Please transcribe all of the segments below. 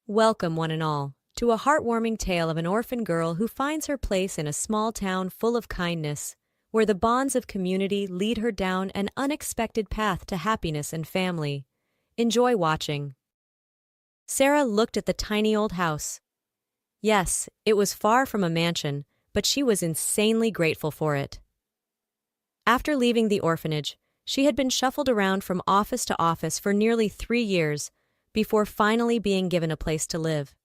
Welcome, one and all, to a heartwarming tale of an orphan girl who finds her place in a small town full of kindness, where the bonds of community lead her down an unexpected path to happiness and family. Enjoy watching. Sarah looked at the tiny old house. Yes, it was far from a mansion, but she was insanely grateful for it. After leaving the orphanage, she had been shuffled around from office to office for nearly 3 years, before finally being given a place to live.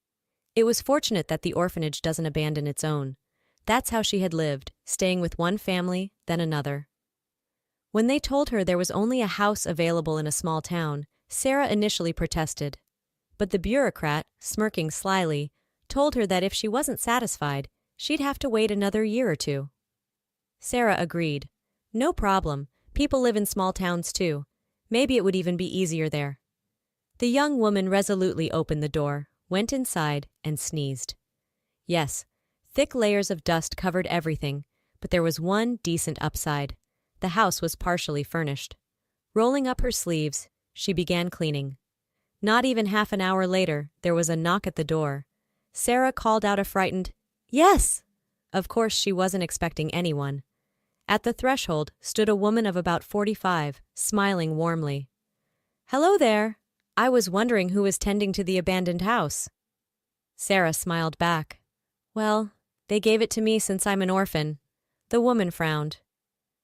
It was fortunate that the orphanage doesn't abandon its own. That's how she had lived, staying with one family, then another. When they told her there was only a house available in a small town, Sarah initially protested. But the bureaucrat, smirking slyly, told her that if she wasn't satisfied, she'd have to wait another year or two. Sarah agreed. No problem, people live in small towns too. Maybe it would even be easier there. The young woman resolutely opened the door, went inside, and sneezed. Yes, thick layers of dust covered everything, but there was one decent upside. The house was partially furnished. Rolling up her sleeves, she began cleaning. Not even half an hour later, there was a knock at the door. Sarah called out a frightened, "Yes!" Of course, she wasn't expecting anyone. At the threshold stood a woman of about 45, smiling warmly. "Hello there. I was wondering who was tending to the abandoned house." Sarah smiled back. "Well, they gave it to me since I'm an orphan." The woman frowned.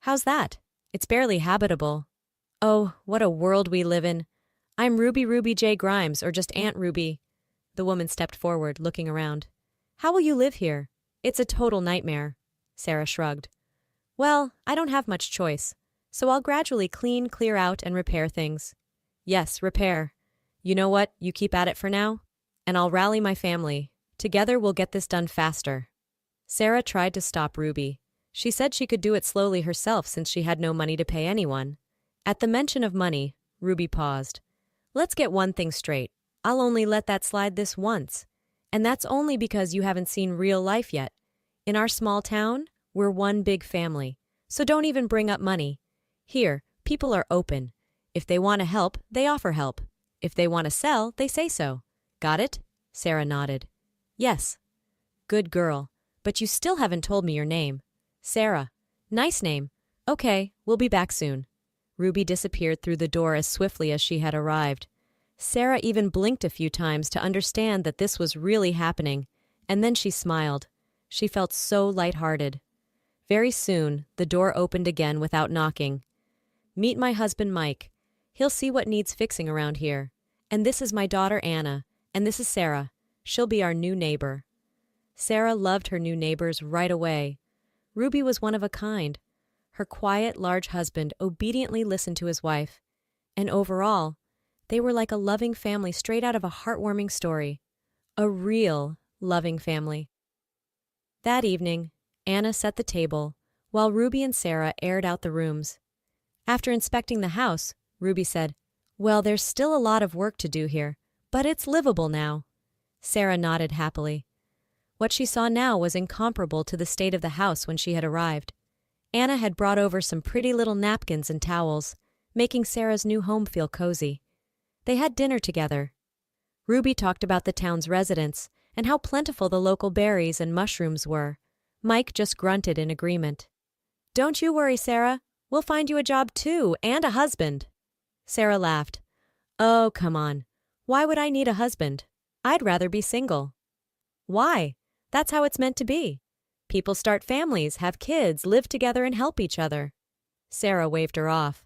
"How's that? It's barely habitable." "Oh, what a world we live in. I'm Ruby J. Grimes, or just Aunt Ruby." The woman stepped forward, looking around. "How will you live here? It's a total nightmare." Sarah shrugged. "Well, I don't have much choice, so I'll gradually clear out, and repair things." "Yes, repair. You know what? You keep at it for now, and I'll rally my family. Together we'll get this done faster." Sarah tried to stop Ruby. She said she could do it slowly herself since she had no money to pay anyone. At the mention of money, Ruby paused. "Let's get one thing straight. I'll only let that slide this once. And that's only because you haven't seen real life yet. In our small town, we're one big family. So don't even bring up money. Here, people are open. If they want to help, they offer help. If they want to sell, they say so. Got it?" Sarah nodded. "Yes." "Good girl. But you still haven't told me your name." "Sarah." "Nice name. Okay, we'll be back soon." Ruby disappeared through the door as swiftly as she had arrived. Sarah even blinked a few times to understand that this was really happening, and then she smiled. She felt so lighthearted. Very soon, the door opened again without knocking. "Meet my husband, Mike. He'll see what needs fixing around here. And this is my daughter, Anna, and this is Sarah. She'll be our new neighbor." Sarah loved her new neighbors right away. Ruby was one of a kind. Her quiet, large husband obediently listened to his wife. And overall, they were like a loving family straight out of a heartwarming story. A real, loving family. That evening, Anna set the table, while Ruby and Sarah aired out the rooms. After inspecting the house, Ruby said, "Well, there's still a lot of work to do here, but it's livable now." Sarah nodded happily. What she saw now was incomparable to the state of the house when she had arrived. Anna had brought over some pretty little napkins and towels, making Sarah's new home feel cozy. They had dinner together. Ruby talked about the town's residents and how plentiful the local berries and mushrooms were. Mike just grunted in agreement. "Don't you worry, Sarah. We'll find you a job too, and a husband." Sarah laughed. "Oh, come on. Why would I need a husband? I'd rather be single." "Why? That's how it's meant to be. People start families, have kids, live together, and help each other." Sarah waved her off.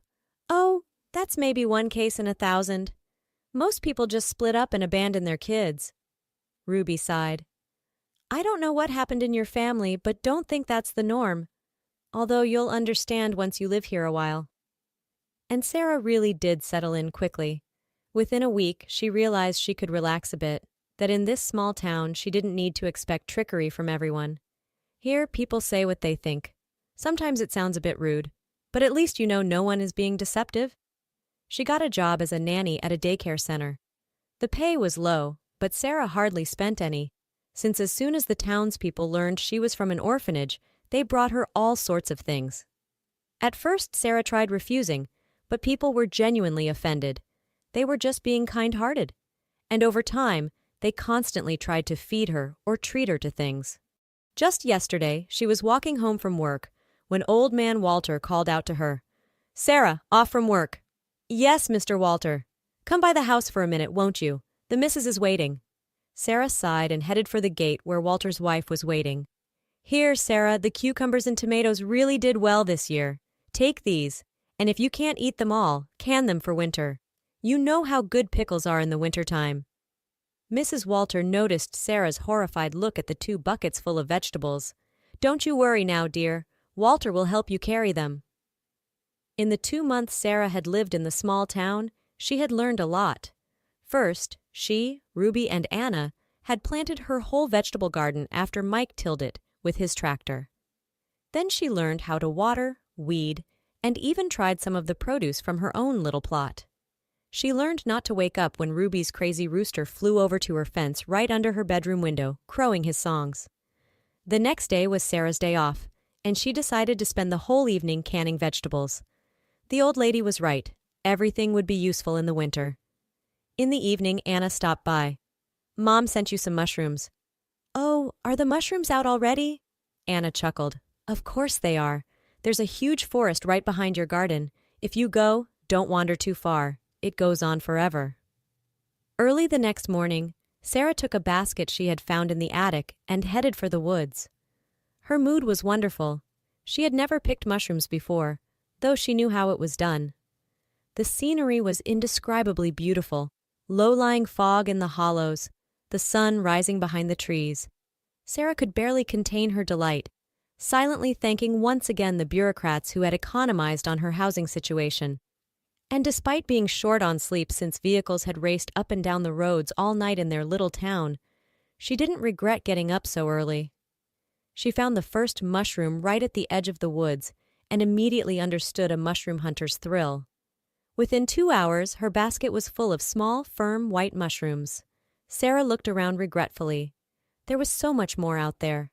"Oh, that's maybe one case in 1,000. Most people just split up and abandon their kids." Ruby sighed. "I don't know what happened in your family, but don't think that's the norm. Although you'll understand once you live here a while." And Sarah really did settle in quickly. Within a week, she realized she could relax a bit, that in this small town she didn't need to expect trickery from everyone. Here, people say what they think. Sometimes it sounds a bit rude, but at least you know no one is being deceptive. She got a job as a nanny at a daycare center. The pay was low, but Sarah hardly spent any, since as soon as the townspeople learned she was from an orphanage, they brought her all sorts of things. At first, Sarah tried refusing, but people were genuinely offended. They were just being kind-hearted. And over time, They constantly tried to feed her or treat her to things. Just yesterday, she was walking home from work when Old Man Walter called out to her, "Sarah, off from work." "Yes, Mr. Walter." "Come by the house for a minute, won't you? The missus is waiting." Sarah sighed and headed for the gate where Walter's wife was waiting. "Here, Sarah, the cucumbers and tomatoes really did well this year. Take these, and if you can't eat them all, can them for winter. You know how good pickles are in the wintertime." Mrs. Walter noticed Sarah's horrified look at the 2 buckets full of vegetables. "Don't you worry now, dear. Walter will help you carry them." In the 2 months Sarah had lived in the small town, she had learned a lot. First, she, Ruby, and Anna had planted her whole vegetable garden after Mike tilled it with his tractor. Then she learned how to water, weed, and even tried some of the produce from her own little plot. She learned not to wake up when Ruby's crazy rooster flew over to her fence right under her bedroom window, crowing his songs. The next day was Sarah's day off, and she decided to spend the whole evening canning vegetables. The old lady was right. Everything would be useful in the winter. In the evening, Anna stopped by. "Mom sent you some mushrooms." "Oh, are the mushrooms out already?" Anna chuckled. "Of course they are. There's a huge forest right behind your garden. If you go, don't wander too far. It goes on forever." Early the next morning, Sarah took a basket she had found in the attic and headed for the woods. Her mood was wonderful. She had never picked mushrooms before, though she knew how it was done. The scenery was indescribably beautiful. Low-lying fog in the hollows, the sun rising behind the trees. Sarah could barely contain her delight, silently thanking once again the bureaucrats who had economized on her housing situation. And despite being short on sleep since vehicles had raced up and down the roads all night in their little town, she didn't regret getting up so early. She found the first mushroom right at the edge of the woods and immediately understood a mushroom hunter's thrill. Within 2 hours, her basket was full of small, firm, white mushrooms. Sarah looked around regretfully. There was so much more out there.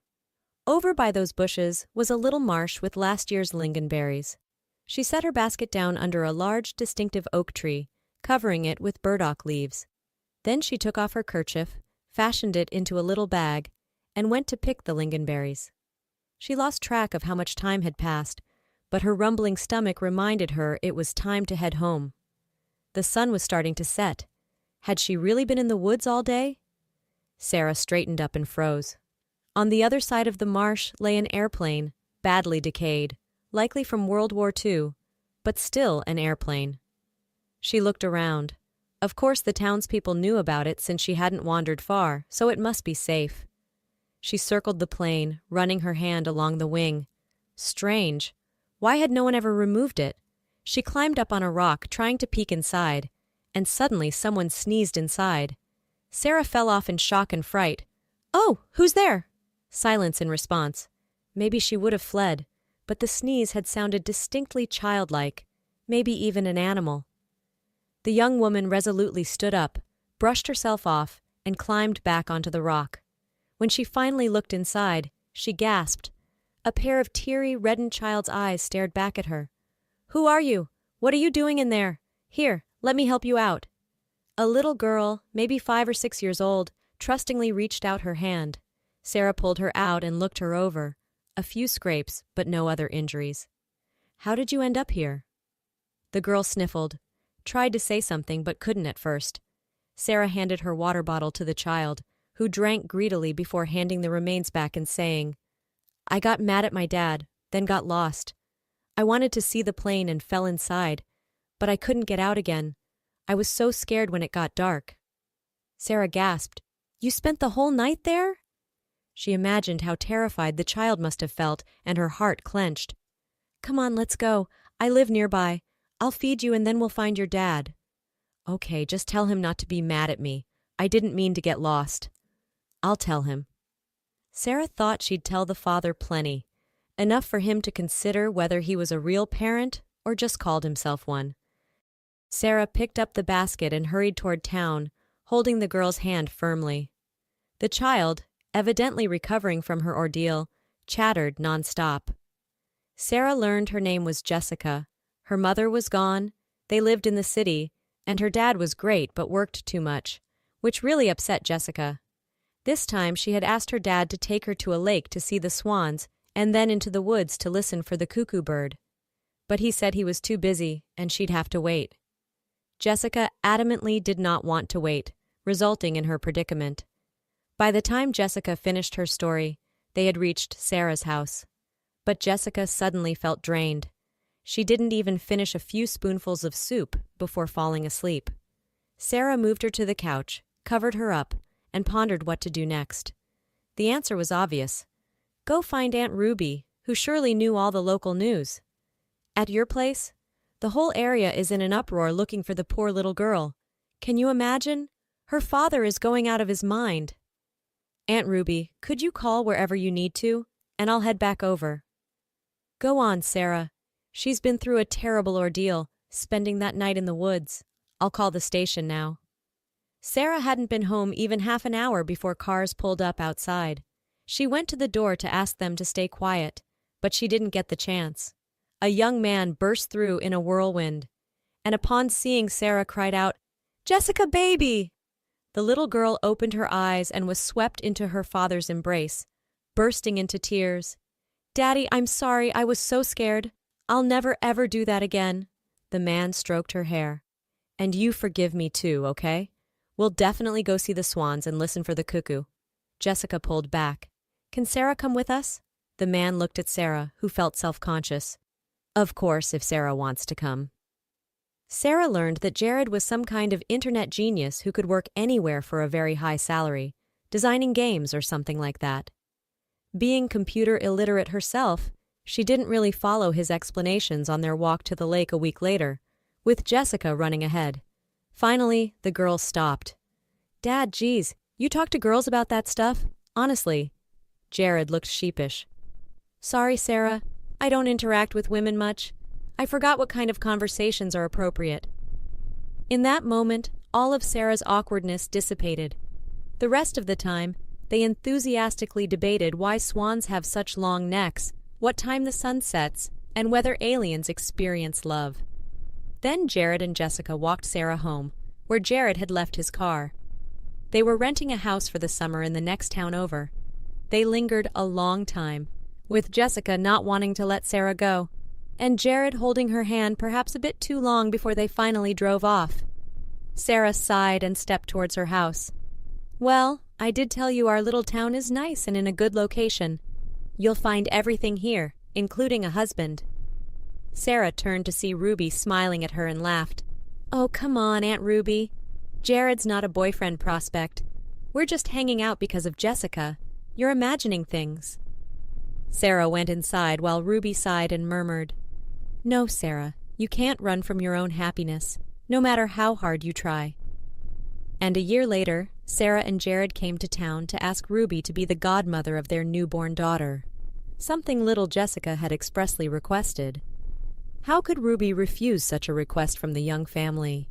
Over by those bushes was a little marsh with last year's lingonberries. She set her basket down under a large, distinctive oak tree, covering it with burdock leaves. Then she took off her kerchief, fashioned it into a little bag, and went to pick the lingonberries. She lost track of how much time had passed, but her rumbling stomach reminded her it was time to head home. The sun was starting to set. Had she really been in the woods all day? Sarah straightened up and froze. On the other side of the marsh lay an airplane, badly decayed, likely from World War II, but still an airplane. She looked around. Of course the townspeople knew about it since she hadn't wandered far, so it must be safe. She circled the plane, running her hand along the wing. Strange. Why had no one ever removed it? She climbed up on a rock, trying to peek inside, and suddenly someone sneezed inside. Sarah fell off in shock and fright. "Oh, who's there?" Silence in response. Maybe she would have fled, but the sneeze had sounded distinctly childlike, maybe even an animal. The young woman resolutely stood up, brushed herself off, and climbed back onto the rock. When she finally looked inside, she gasped. A pair of teary, reddened child's eyes stared back at her. "Who are you? What are you doing in there? Here, let me help you out." A little girl, maybe 5 or 6 years old, trustingly reached out her hand. Sarah pulled her out and looked her over. A few scrapes, but no other injuries. "How did you end up here?" The girl sniffled, tried to say something but couldn't at first. Sarah handed her water bottle to the child, who drank greedily before handing the remains back and saying, "I got mad at my dad, then got lost. I wanted to see the plane and fell inside, but I couldn't get out again. I was so scared when it got dark." Sarah gasped. "You spent the whole night there?" She imagined how terrified the child must have felt, and her heart clenched. "Come on, let's go. I live nearby. I'll feed you and then we'll find your dad." "Okay, just tell him not to be mad at me. I didn't mean to get lost." "I'll tell him." Sarah thought she'd tell the father plenty, enough for him to consider whether he was a real parent or just called himself one. Sarah picked up the basket and hurried toward town, holding the girl's hand firmly. The child, evidently recovering from her ordeal, chattered nonstop. Sarah learned her name was Jessica. Her mother was gone, they lived in the city, and her dad was great but worked too much, which really upset Jessica. This time she had asked her dad to take her to a lake to see the swans and then into the woods to listen for the cuckoo bird. But he said he was too busy and she'd have to wait. Jessica adamantly did not want to wait, resulting in her predicament. By the time Jessica finished her story, they had reached Sarah's house. But Jessica suddenly felt drained. She didn't even finish a few spoonfuls of soup before falling asleep. Sarah moved her to the couch, covered her up, and pondered what to do next. The answer was obvious. Go find Aunt Ruby, who surely knew all the local news. At your place? The whole area is in an uproar looking for the poor little girl. Can you imagine? Her father is going out of his mind. Aunt Ruby, could you call wherever you need to, and I'll head back over. Go on, Sarah. She's been through a terrible ordeal, spending that night in the woods. I'll call the station now. Sarah hadn't been home even half an hour before cars pulled up outside. She went to the door to ask them to stay quiet, but she didn't get the chance. A young man burst through in a whirlwind, and upon seeing Sarah cried out, "Jessica, baby!" The little girl opened her eyes and was swept into her father's embrace, bursting into tears. "Daddy, I'm sorry, I was so scared. I'll never ever do that again." The man stroked her hair. "And you forgive me too, okay? We'll definitely go see the swans and listen for the cuckoo." Jessica pulled back. "Can Sarah come with us?" The man looked at Sarah, who felt self-conscious. Of course, if Sarah wants to come. Sarah learned that Jared was some kind of internet genius who could work anywhere for a very high salary, designing games or something like that. Being computer illiterate herself, she didn't really follow his explanations on their walk to the lake a week later, with Jessica running ahead. Finally, the girl stopped. "Dad, geez, you talk to girls about that stuff? Honestly." Jared looked sheepish. "Sorry, Sarah. I don't interact with women much. I forgot what kind of conversations are appropriate." In that moment, all of Sarah's awkwardness dissipated. The rest of the time, they enthusiastically debated why swans have such long necks, what time the sun sets, and whether aliens experience love. Then Jared and Jessica walked Sarah home, where Jared had left his car. They were renting a house for the summer in the next town over. They lingered a long time, with Jessica not wanting to let Sarah go, and Jared holding her hand perhaps a bit too long before they finally drove off. Sarah sighed and stepped towards her house. "Well, I did tell you our little town is nice and in a good location. You'll find everything here, including a husband." Sarah turned to see Ruby smiling at her and laughed. "Oh, come on, Aunt Ruby. Jared's not a boyfriend prospect. We're just hanging out because of Jessica. You're imagining things." Sarah went inside while Ruby sighed and murmured, "No, Sarah, you can't run from your own happiness, no matter how hard you try." And a year later, Sarah and Jared came to town to ask Ruby to be the godmother of their newborn daughter, something little Jessica had expressly requested. How could Ruby refuse such a request from the young family?